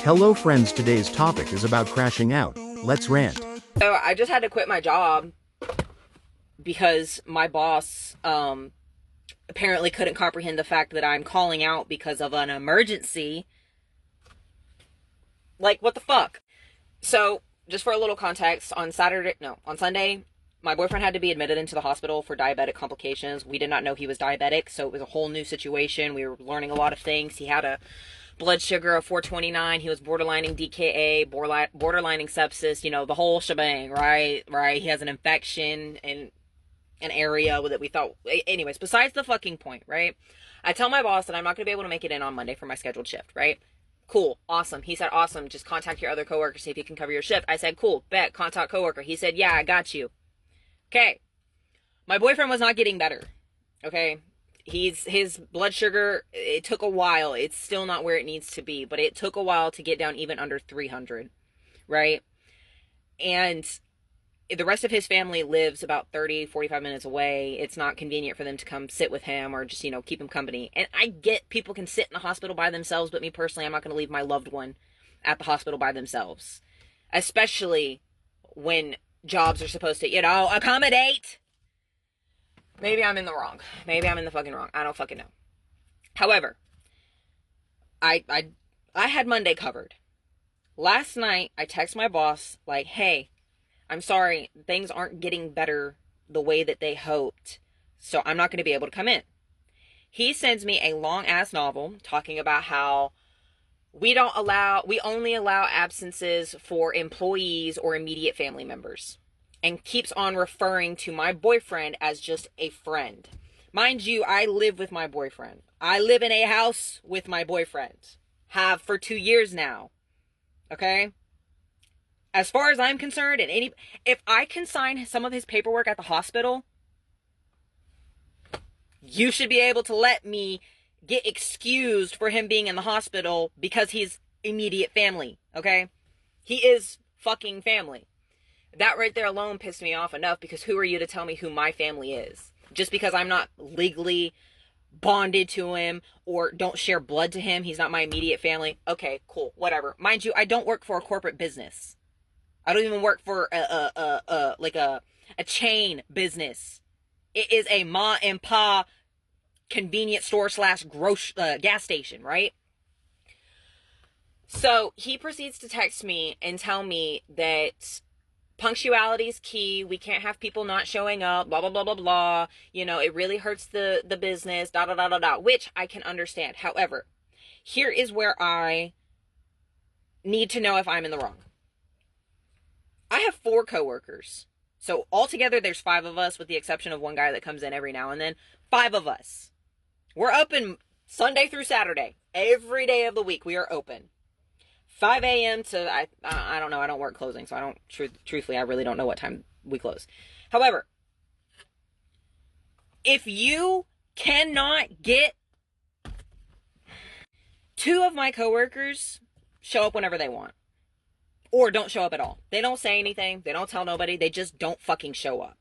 Hello friends, today's topic is about crashing out. Let's rant. So I just had to quit my job because my boss apparently couldn't comprehend the fact that I'm calling out because of an emergency. Like, what the fuck? So, just for a little context, on Sunday, my boyfriend had to be admitted into the hospital for diabetic complications. We did not know he was diabetic, so it was a whole new situation. We were learning a lot of things. He had a blood sugar of 429. He was borderlining DKA, borderlining sepsis, the whole shebang, right? Right. He has an infection in an area that we thought, anyways, besides the fucking point, right? I tell my boss that I'm not going to be able to make it in on Monday for my scheduled shift, right? Cool. Awesome. He said, awesome. Just contact your other coworker, see if you can cover your shift. I said, cool. Bet. Contact coworker. He said, yeah, I got you. Okay. My boyfriend was not getting better. Okay. His blood sugar, it took a while. It's still not where it needs to be, but it took a while to get down even under 300, right? And the rest of his family lives about 30-45 minutes away. It's not convenient for them to come sit with him or just, keep him company. And I get people can sit in the hospital by themselves, but me personally, I'm not going to leave my loved one at the hospital by themselves, especially when jobs are supposed to, accommodate. Maybe I'm in the wrong. Maybe I'm in the fucking wrong. I don't fucking know. However, I had Monday covered. Last night, I text my boss like, hey, I'm sorry, things aren't getting better the way that they hoped, so I'm not going to be able to come in. He sends me a long-ass novel talking about how we only allow absences for employees or immediate family members, and keeps on referring to my boyfriend as just a friend. Mind you, I live with my boyfriend. I live in a house with my boyfriend. Have for 2 years now. Okay? As far as I'm concerned, if I can sign some of his paperwork at the hospital, you should be able to let me get excused for him being in the hospital because he's immediate family, okay? He is fucking family. That right there alone pissed me off enough, because who are you to tell me who my family is? Just because I'm not legally bonded to him or don't share blood to him, he's not my immediate family. Okay, cool, whatever. Mind you, I don't work for a corporate business. I don't even work for a chain business. It is a ma and pa convenience store / gas station, right? So he proceeds to text me and tell me that punctuality is key. We can't have people not showing up, blah, blah, blah, blah, blah. It really hurts the business, da, da, da, da, da, which I can understand. However, here is where I need to know if I'm in the wrong. I have 4 coworkers. So altogether, there's 5 of us, with the exception of one guy that comes in every now and then. 5 of us. We're open Sunday through Saturday. Every day of the week, we are open. 5 a.m. to, I don't know, I don't work closing, so I don't, truthfully, I really don't know what time we close. However, if you cannot get 2 of my coworkers show up whenever they want, or don't show up at all. They don't say anything. They don't tell nobody. They just don't fucking show up.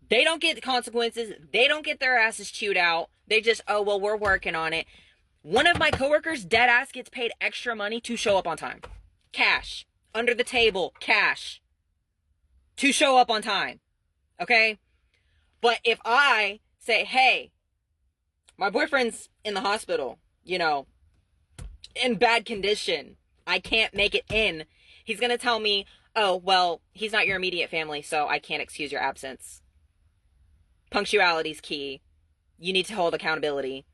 They don't get the consequences. They don't get their asses chewed out. They just, oh, well, we're working on it. One of my coworkers, dead ass, gets paid extra money to show up on time. Cash. Under the table. Cash. To show up on time. Okay? But if I say, hey, my boyfriend's in the hospital, in bad condition, I can't make it in, he's going to tell me, oh, well, he's not your immediate family, so I can't excuse your absence. Punctuality's key. You need to hold accountability.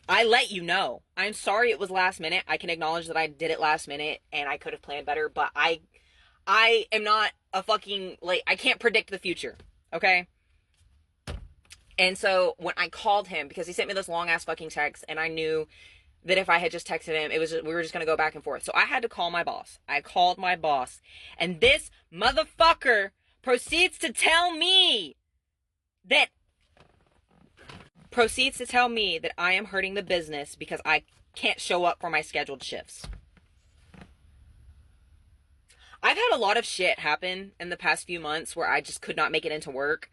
I let you know. I'm sorry it was last minute. I can acknowledge that I did it last minute and I could have planned better, but I am not a fucking, I can't predict the future, okay? And so when I called him, because he sent me this long ass fucking text, and I knew that if I had just texted him, we were just going to go back and forth. So I had to call my boss. I called my boss, and this motherfucker proceeds to tell me that proceeds to tell me that I am hurting the business because I can't show up for my scheduled shifts. I've had a lot of shit happen in the past few months where I just could not make it into work.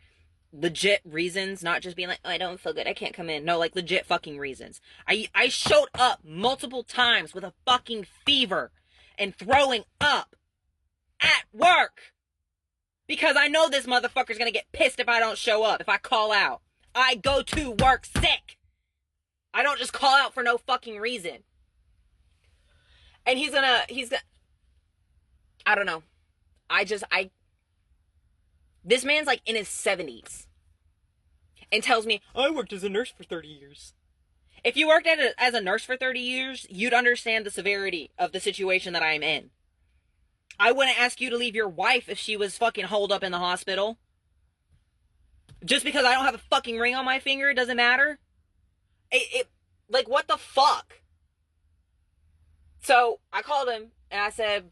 Legit reasons, not just being like, oh, I don't feel good, I can't come in. No, like legit fucking reasons. I showed up multiple times with a fucking fever and throwing up at work because I know this motherfucker's gonna get pissed if I don't show up, if I call out. I go to work sick. I don't just call out for no fucking reason. And he's gonna, I don't know. This man's like in his 70s and tells me, I worked as a nurse for 30 years. If you worked as a nurse for 30 years, you'd understand the severity of the situation that I'm in. I wouldn't ask you to leave your wife if she was fucking holed up in the hospital. Just because I don't have a fucking ring on my finger, it doesn't matter. Like, what the fuck? So I called him and I said,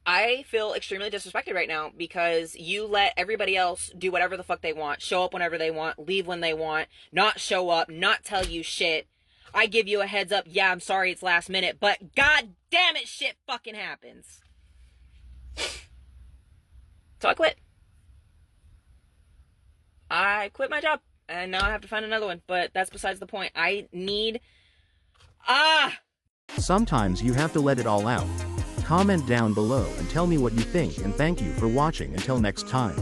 I feel extremely disrespected right now because you let everybody else do whatever the fuck they want, show up whenever they want, leave when they want, not show up, not tell you shit. I give you a heads up, yeah, I'm sorry it's last minute, but god damn it, shit fucking happens. So I quit. I quit my job, and now I have to find another one, but that's besides the point. Sometimes you have to let it all out. Comment down below and tell me what you think, and thank you for watching until next time.